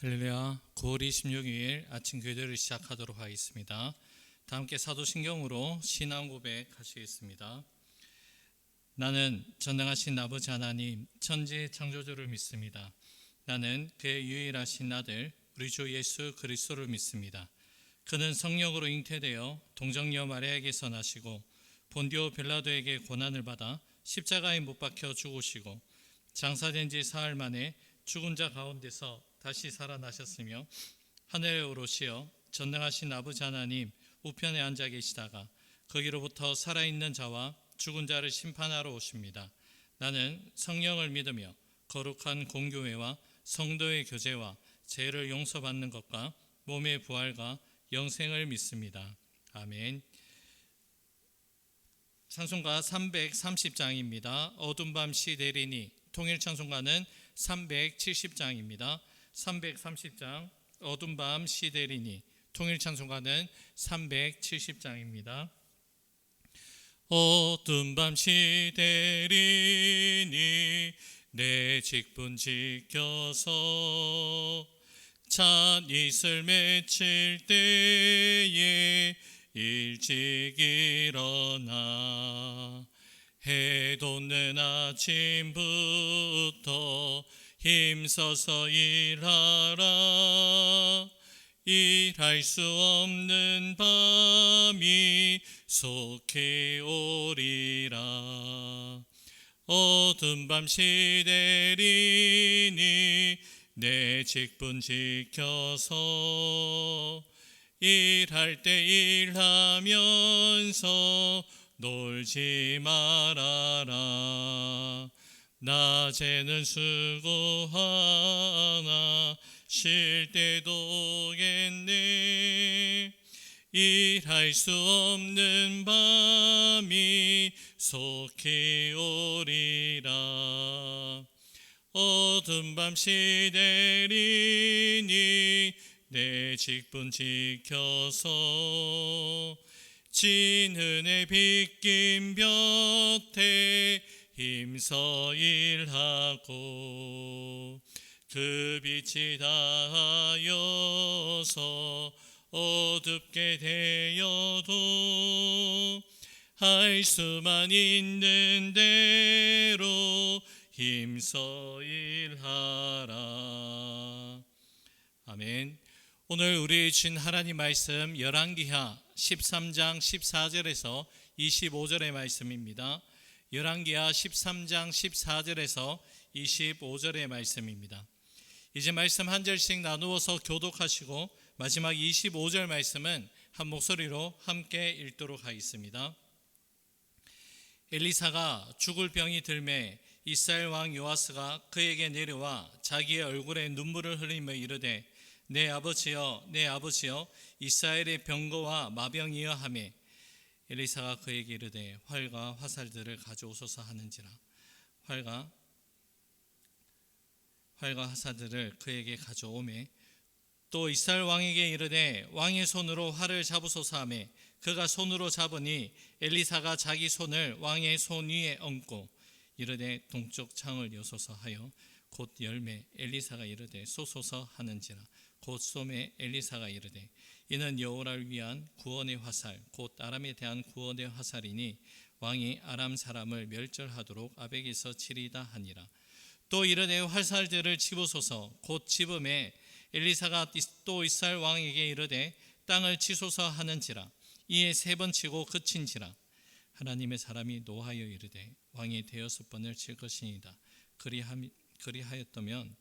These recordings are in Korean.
할렐루야. 9월 26일 아침 교대를 시작하도록 하겠습니다. 다 함께 사도신경으로 신앙 고백하시겠습니다. 나는 전능하신 아버지 하나님 천지 창조주를 믿습니다. 나는 그의 유일하신 아들 우리 주 예수 그리스도를 믿습니다. 그는 성령으로 잉태되어 동정녀 마리아에게서 나시고 본디오 빌라도에게 고난을 받아 십자가에 못 박혀 죽으시고 장사된 지 사흘 만에 죽은 자 가운데서 다시 살아나셨으며 하늘에 오르시어 전능하신 아버지 하나님 우편에 앉아 계시다가 거기로부터 살아있는 자와 죽은 자를 심판하러 오십니다. 나는 성령을 믿으며 거룩한 공교회와 성도의 교제와 죄를 용서받는 것과 몸의 부활과 영생을 믿습니다. 아멘. 찬송가 330장입니다. 어두운 밤 시대리니. 통일 찬송가는 370장입니다. 330장 어두운 밤 시대리니. 통일 찬송가는 370장입니다. 어두운 밤 시대리니 내 직분 지켜서 찻이슬 맺힐 때에 일찍 일어나 해 돋는 아침부터 힘써서 일하라. 일할 수 없는 밤이 속히 오리라. 어두운 밤 시대리니 내 직분 지켜서 일할 때 일하면서 놀지 말아라. 낮에는 수고하나 쉴 때도 오겠네. 일할 수 없는 밤이 속히 오리라. 어두운 밤 시대리니 내 직분 지켜서 진은의 빗긴 볕에 힘써 일하고 그 빛이 닿아서 어둡게 되어도 할 수만 있는 대로 힘써 일하라. 아멘. 오늘 우리 주신 하나님 말씀 열왕기하 13장 14절에서 25절의 말씀입니다. 열왕기하 13장 14절에서 25절의 말씀입니다. 이제 말씀 한 절씩 나누어서 교독하시고 마지막 25절 말씀은 한 목소리로 함께 읽도록 하겠습니다. 엘리사가 죽을 병이 들매 이스라엘 왕 요아스가 그에게 내려와 자기의 얼굴에 눈물을 흘리며 이르되 내 아버지여 내 아버지여 이스라엘의 병거와 마병이여 하매 엘리사가 그에게 이르되 활과 화살들을 가져오소서 하는지라. 활과 화살들을 그에게 가져오매 또 이스라엘 왕에게 이르되 왕의 손으로 활을 잡으소서 하매 그가 손으로 잡으니 엘리사가 자기 손을 왕의 손 위에 얹고 이르되 동쪽 창을 여소서 하여 곧 열매 엘리사가 이르되 쏘소서 하는지라. 곧 쏘매 엘리사가 이르되 이는 여호와를 위한 구원의 화살 곧 아람에 대한 구원의 화살이니 왕이 아람 사람을 멸절하도록 아벡에서 치리다 하니라. 또 이르되 화살들을 집으소서. 곧 집음에 엘리사가 또 이스라엘 왕에게 이르되 땅을 치소서 하는지라. 이에 3번 치고 그친지라. 하나님의 사람이 노하여 이르되 왕이 대여섯 번을 칠 것이니이다. 그리하였다면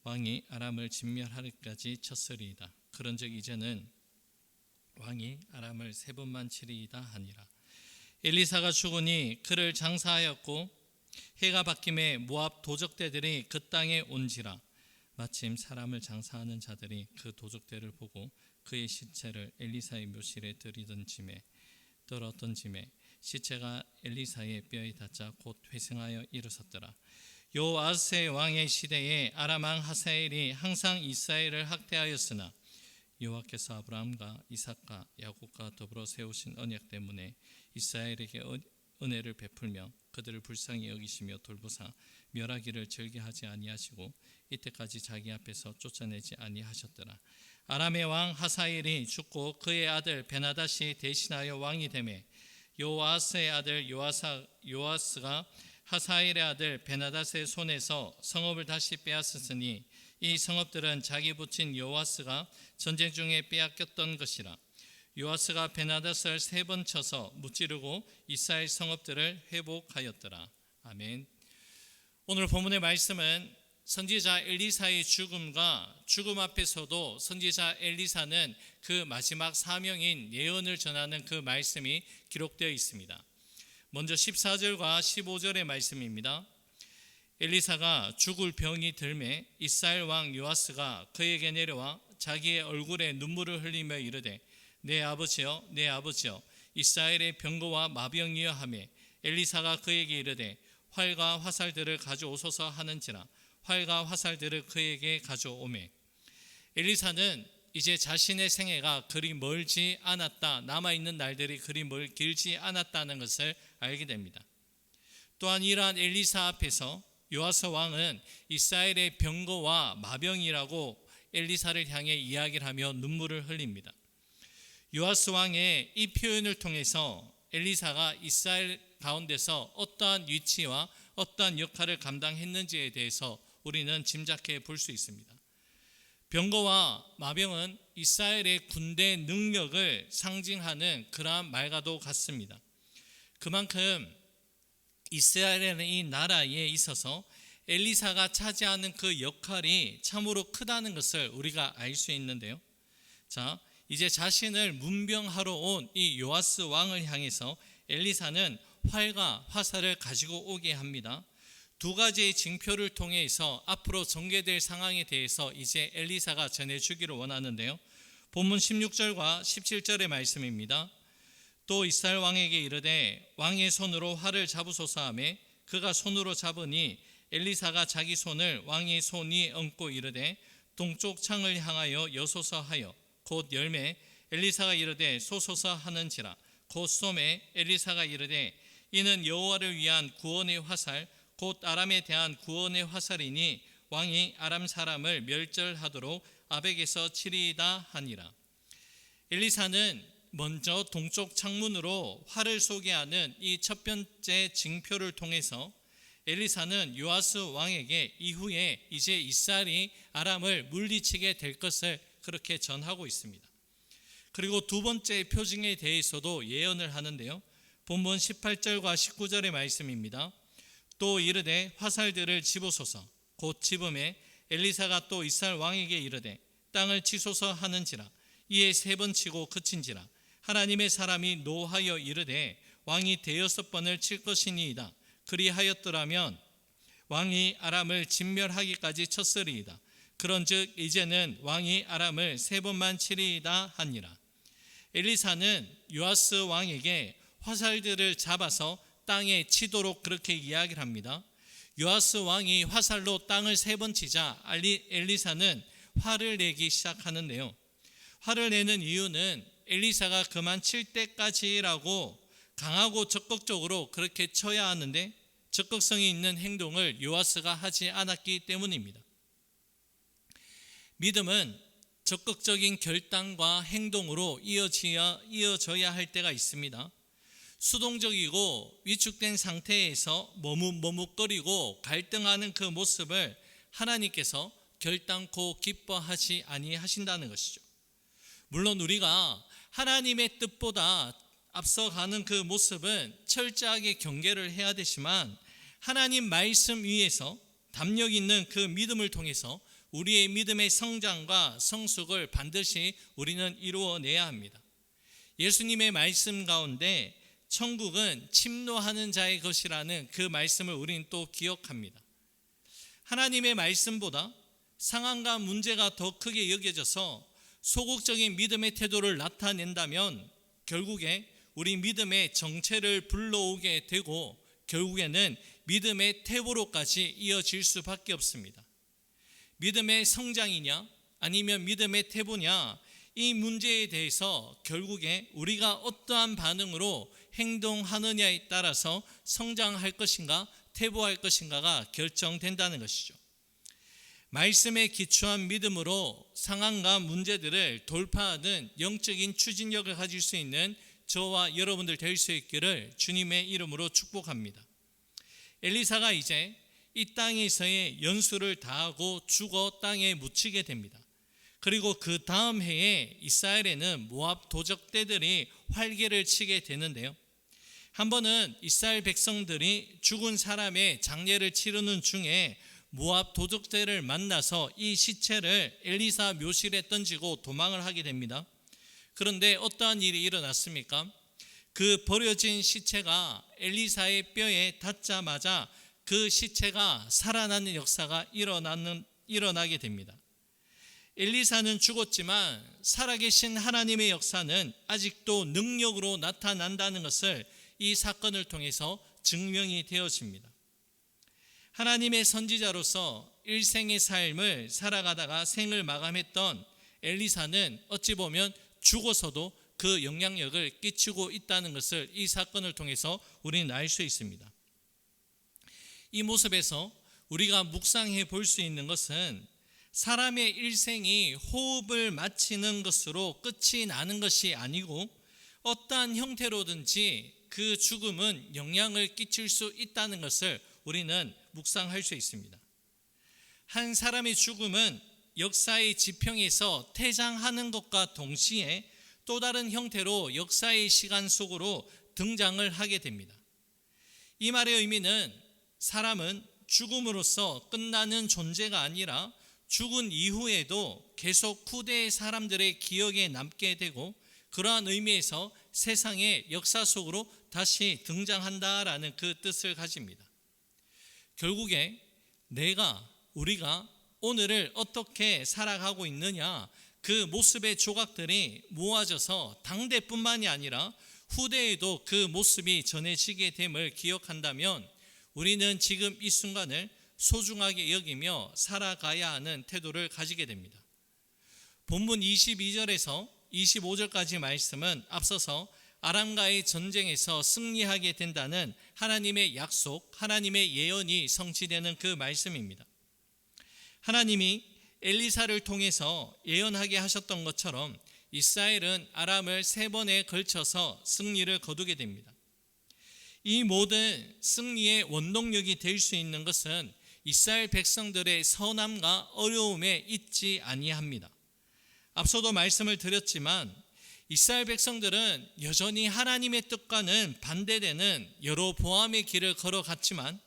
왕이 아람을 진멸하기까지 쳤으리이다. 그런즉 이제는 왕이 아람을 3번만 치리이다 하니라. 엘리사가 죽으니 그를 장사하였고 해가 바뀜에 모압 도적대들이 그 땅에 온지라. 마침 사람을 장사하는 자들이 그 도적대를 보고 그의 시체를 엘리사의 묘실에 떨어던짐에 시체가 엘리사의 뼈에 닿자 곧 회생하여 일어섰더라. 요아스의 왕의 시대에 아람 왕 하사엘이 항상 이스라엘을 학대하였으나 여호와께서 아브라함과 이삭과 야곱과 더불어 세우신 언약 때문에 이스라엘에게 은혜를 베풀며 그들을 불쌍히 여기시며 돌보사 멸하기를 즐겨하지 아니하시고 이때까지 자기 앞에서 쫓아내지 아니하셨더라. 아람의 왕 하사엘이 죽고 그의 아들 베나닷이 대신하여 왕이 되매 요아스의 아들 요아스가 하사엘의 아들 베나닷의 손에서 성읍을 다시 빼앗았으니 이 성읍들은 자기 부친 요아스가 전쟁 중에 빼앗겼던 것이라. 요아스가 베나닷을 3번 쳐서 무찌르고 이스라엘 성읍들을 회복하였더라. 아멘. 오늘 본문의 말씀은 선지자 엘리사의 죽음과 죽음 앞에서도 선지자 엘리사는 그 마지막 사명인 예언을 전하는 그 말씀이 기록되어 있습니다. 먼저 14절과 15절의 말씀입니다. 엘리사가 죽을 병이 들매 이스라엘 왕 요아스가 그에게 내려와 자기의 얼굴에 눈물을 흘리며 이르되 내 아버지여 내 아버지여 이스라엘의 병거와 마병이여 하매 엘리사가 그에게 이르되 활과 화살들을 가져오소서 하는지라 활과 화살들을 그에게 가져오매 엘리사는 이제 자신의 생애가 그리 멀지 않았다, 남아있는 날들이 그리 길지 않았다는 것을 알게 됩니다. 또한 이러한 엘리사 앞에서 요아스 왕은 이스라엘의 병거와 마병이라고 엘리사를 향해 이야기를 하며 눈물을 흘립니다. 요아스 왕의 이 표현을 통해서 엘리사가 이스라엘 가운데서 어떠한 위치와 어떠한 역할을 감당했는지에 대해서 우리는 짐작해 볼 수 있습니다. 병거와 마병은 이스라엘의 군대 능력을 상징하는 그러한 말과도 같습니다. 그만큼 이스라엘의 이 나라에 있어서 엘리사가 차지하는 그 역할이 참으로 크다는 것을 우리가 알 수 있는데요. 자, 이제 자신을 문병하러 온 이 요아스 왕을 향해서 엘리사는 활과 화살을 가지고 오게 합니다. 2가지의 징표를 통해서 앞으로 전개될 상황에 대해서 이제 엘리사가 전해주기를 원하는데요. 본문 16절과 17절의 말씀입니다. 또 이스라엘 왕에게 이르되 왕의 손으로 활을 잡으소서 하매 그가 손으로 잡으니 엘리사가 자기 손을 왕의 손이 얹고 이르되 동쪽 창을 향하여 여소서 하여 곧 열매 엘리사가 이르되 쏘소서 하는지라 곧 쏘매 엘리사가 이르되 이는 여호와를 위한 구원의 화살 곧 아람에 대한 구원의 화살이니 왕이 아람 사람을 멸절하도록 아벡에서 치리이다 하니라. 엘리사는 먼저 동쪽 창문으로 활을 쏘게 하는 이 첫 번째 징표를 통해서 엘리사는 요아스 왕에게 이후에 이제 이스라엘이 아람을 물리치게 될 것을 그렇게 전하고 있습니다. 그리고 2번째 표징에 대해서도 예언을 하는데요. 본문 18절과 19절의 말씀입니다. 또 이르되 화살들을 집으소서 곧 집음에 엘리사가 또 이스라엘 왕에게 이르되 땅을 치소서 하는지라 이에 3번 치고 그친지라 하나님의 사람이 노하여 이르되 왕이 6번을 칠 것이니이다. 그리하였더라면 왕이 아람을 진멸하기까지 쳤으리이다. 그런즉 이제는 왕이 아람을 3번만 치리이다 하니라. 엘리사는 요아스 왕에게 화살들을 잡아서 땅에 치도록 그렇게 이야기를 합니다. 요아스 왕이 화살로 땅을 3번 치자 엘리사는 화를 내기 시작하는데요. 화를 내는 이유는 엘리사가 그만 칠 때까지라고 강하고 적극적으로 그렇게 쳐야 하는데 적극성이 있는 행동을 요아스가 하지 않았기 때문입니다. 믿음은 적극적인 결단과 행동으로 이어져야 할 때가 있습니다. 수동적이고 위축된 상태에서 머뭇거리고 갈등하는 그 모습을 하나님께서 결단코 기뻐하지 아니하신다는 것이죠. 물론 우리가 하나님의 뜻보다 앞서가는 그 모습은 철저하게 경계를 해야 되지만 하나님 말씀 위에서 담력 있는 그 믿음을 통해서 우리의 믿음의 성장과 성숙을 반드시 우리는 이루어내야 합니다. 예수님의 말씀 가운데 천국은 침노하는 자의 것이라는 그 말씀을 우리는 또 기억합니다. 하나님의 말씀보다 상황과 문제가 더 크게 여겨져서 소극적인 믿음의 태도를 나타낸다면 결국에 우리 믿음의 정체를 불러오게 되고 결국에는 믿음의 퇴보로까지 이어질 수밖에 없습니다. 믿음의 성장이냐 아니면 믿음의 퇴보냐, 이 문제에 대해서 결국에 우리가 어떠한 반응으로 행동하느냐에 따라서 성장할 것인가 퇴보할 것인가가 결정된다는 것이죠. 말씀에 기초한 믿음으로 상황과 문제들을 돌파하는 영적인 추진력을 가질 수 있는 저와 여러분들 될 수 있기를 주님의 이름으로 축복합니다. 엘리사가 이제 이 땅에서의 연수를 다하고 죽어 땅에 묻히게 됩니다. 그리고 그 다음 해에 이스라엘에는 모압 도적대들이 활개를 치게 되는데요. 한 번은 이스라엘 백성들이 죽은 사람의 장례를 치르는 중에 모압 도적대를 만나서 이 시체를 엘리사 묘실에 던지고 도망을 하게 됩니다. 그런데 어떠한 일이 일어났습니까? 그 버려진 시체가 엘리사의 뼈에 닿자마자 그 시체가 살아나는 역사가 일어나게 됩니다. 엘리사는 죽었지만 살아계신 하나님의 역사는 아직도 능력으로 나타난다는 것을 이 사건을 통해서 증명이 되어집니다. 하나님의 선지자로서 일생의 삶을 살아가다가 생을 마감했던 엘리사는 어찌 보면 죽어서도 그 영향력을 끼치고 있다는 것을 이 사건을 통해서 우리는 알 수 있습니다. 이 모습에서 우리가 묵상해 볼 수 있는 것은 사람의 일생이 호흡을 마치는 것으로 끝이 나는 것이 아니고 어떠한 형태로든지 그 죽음은 영향을 끼칠 수 있다는 것을 우리는 묵상할 수 있습니다. 한 사람의 죽음은 역사의 지평에서 퇴장하는 것과 동시에 또 다른 형태로 역사의 시간 속으로 등장을 하게 됩니다. 이 말의 의미는 사람은 죽음으로써 끝나는 존재가 아니라 죽은 이후에도 계속 후대의 사람들의 기억에 남게 되고 그러한 의미에서 세상의 역사 속으로 다시 등장한다라는 그 뜻을 가집니다. 결국에 우리가 오늘을 어떻게 살아가고 있느냐, 그 모습의 조각들이 모아져서 당대뿐만이 아니라 후대에도 그 모습이 전해지게 됨을 기억한다면 우리는 지금 이 순간을 소중하게 여기며 살아가야 하는 태도를 가지게 됩니다. 본문 22절에서 25절까지 말씀은 앞서서 아람과의 전쟁에서 승리하게 된다는 하나님의 약속, 하나님의 예언이 성취되는 그 말씀입니다. 하나님이 엘리사를 통해서 예언하게 하셨던 것처럼 이스라엘은 아람을 3번에 걸쳐서 승리를 거두게 됩니다. 이 모든 승리의 원동력이 될 수 있는 것은 이스라엘 백성들의 선함과 어려움에 있지 아니합니다. 앞서도 말씀을 드렸지만 이스라엘 백성들은 여전히 하나님의 뜻과는 반대되는 여로보암의 길을 걸어갔지만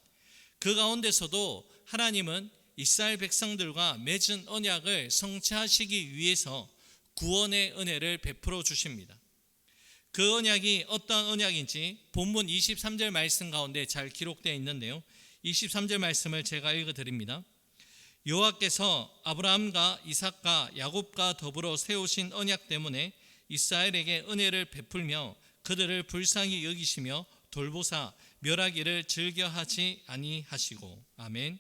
그 가운데서도 하나님은 이스라엘 백성들과 맺은 언약을 성취하시기 위해서 구원의 은혜를 베풀어 주십니다. 그 언약이 어떤 언약인지 본문 23절 말씀 가운데 잘 기록되어 있는데요. 23절 말씀을 제가 읽어드립니다. 여호와께서 아브라함과 이삭과 야곱과 더불어 세우신 언약 때문에 이스라엘에게 은혜를 베풀며 그들을 불쌍히 여기시며 돌보사 멸하기를 즐겨하지 아니하시고. 아멘.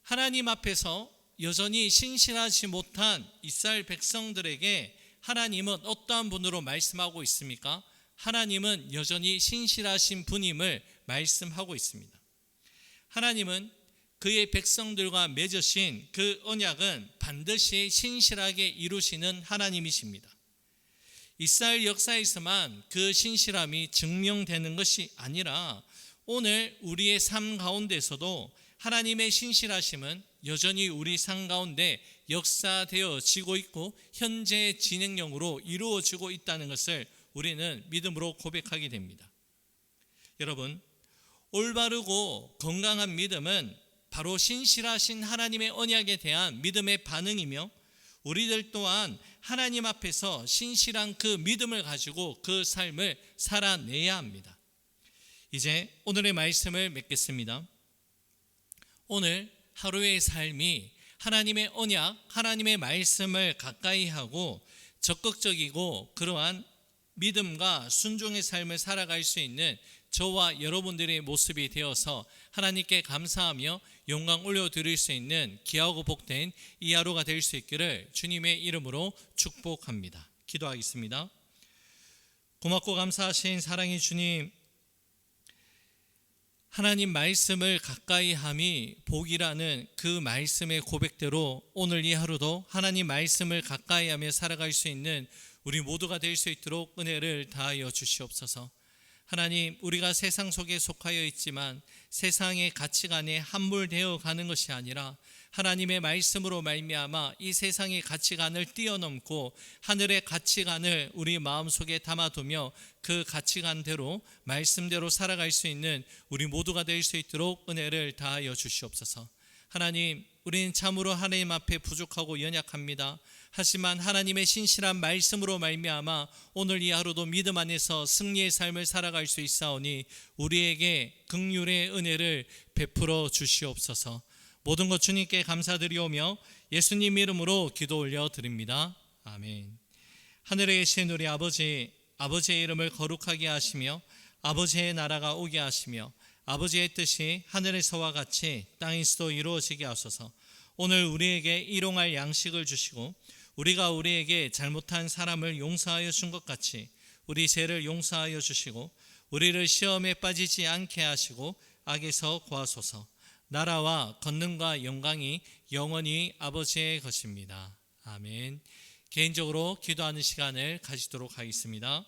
하나님 앞에서 여전히 신실하지 못한 이스라엘 백성들에게 하나님은 어떠한 분으로 말씀하고 있습니까? 하나님은 여전히 신실하신 분임을 말씀하고 있습니다. 하나님은 그의 백성들과 맺으신 그 언약은 반드시 신실하게 이루시는 하나님이십니다. 이스라엘 역사에서만 그 신실함이 증명되는 것이 아니라 오늘 우리의 삶 가운데서도 하나님의 신실하심은 여전히 우리 삶 가운데 역사되어지고 있고 현재 진행형으로 이루어지고 있다는 것을 우리는 믿음으로 고백하게 됩니다. 여러분, 올바르고 건강한 믿음은 바로 신실하신 하나님의 언약에 대한 믿음의 반응이며 우리들 또한 하나님 앞에서 신실한 그 믿음을 가지고 그 삶을 살아내야 합니다. 이제 오늘의 말씀을 맺겠습니다. 오늘 하루의 삶이 하나님의 언약, 하나님의 말씀을 가까이 하고 적극적이고 그러한 믿음과 순종의 삶을 살아갈 수 있는 저와 여러분들의 모습이 되어서 하나님께 감사하며 영광 올려드릴 수 있는 귀하고 복된 이 하루가 될 수 있기를 주님의 이름으로 축복합니다. 기도하겠습니다. 고맙고 감사하신 사랑의 주님, 하나님 말씀을 가까이 함이 복이라는 그 말씀의 고백대로 오늘 이 하루도 하나님 말씀을 가까이 하며 살아갈 수 있는 우리 모두가 될 수 있도록 은혜를 다하여 주시옵소서. 하나님, 우리가 세상 속에 속하여 있지만 세상의 가치관에 함몰되어 가는 것이 아니라 하나님의 말씀으로 말미암아 이 세상의 가치관을 뛰어넘고 하늘의 가치관을 우리 마음속에 담아두며 그 가치관대로 말씀대로 살아갈 수 있는 우리 모두가 될 수 있도록 은혜를 다하여 주시옵소서. 하나님, 우리는 참으로 하나님 앞에 부족하고 연약합니다. 하지만 하나님의 신실한 말씀으로 말미암아 오늘 이 하루도 믿음 안에서 승리의 삶을 살아갈 수 있사오니 우리에게 긍휼의 은혜를 베풀어 주시옵소서. 모든 것 주님께 감사드리오며 예수님 이름으로 기도 올려드립니다. 아멘. 하늘에 계신 우리 아버지, 아버지의 이름을 거룩하게 하시며 아버지의 나라가 오게 하시며 아버지의 뜻이 하늘에서와 같이 땅에서도 이루어지게 하소서. 오늘 우리에게 일용할 양식을 주시고 우리가 우리에게 잘못한 사람을 용서하여 준 것 같이 우리 죄를 용서하여 주시고 우리를 시험에 빠지지 않게 하시고 악에서 구하소서. 나라와 권능과 영광이 영원히 아버지의 것입니다. 아멘. 개인적으로 기도하는 시간을 가지도록 하겠습니다.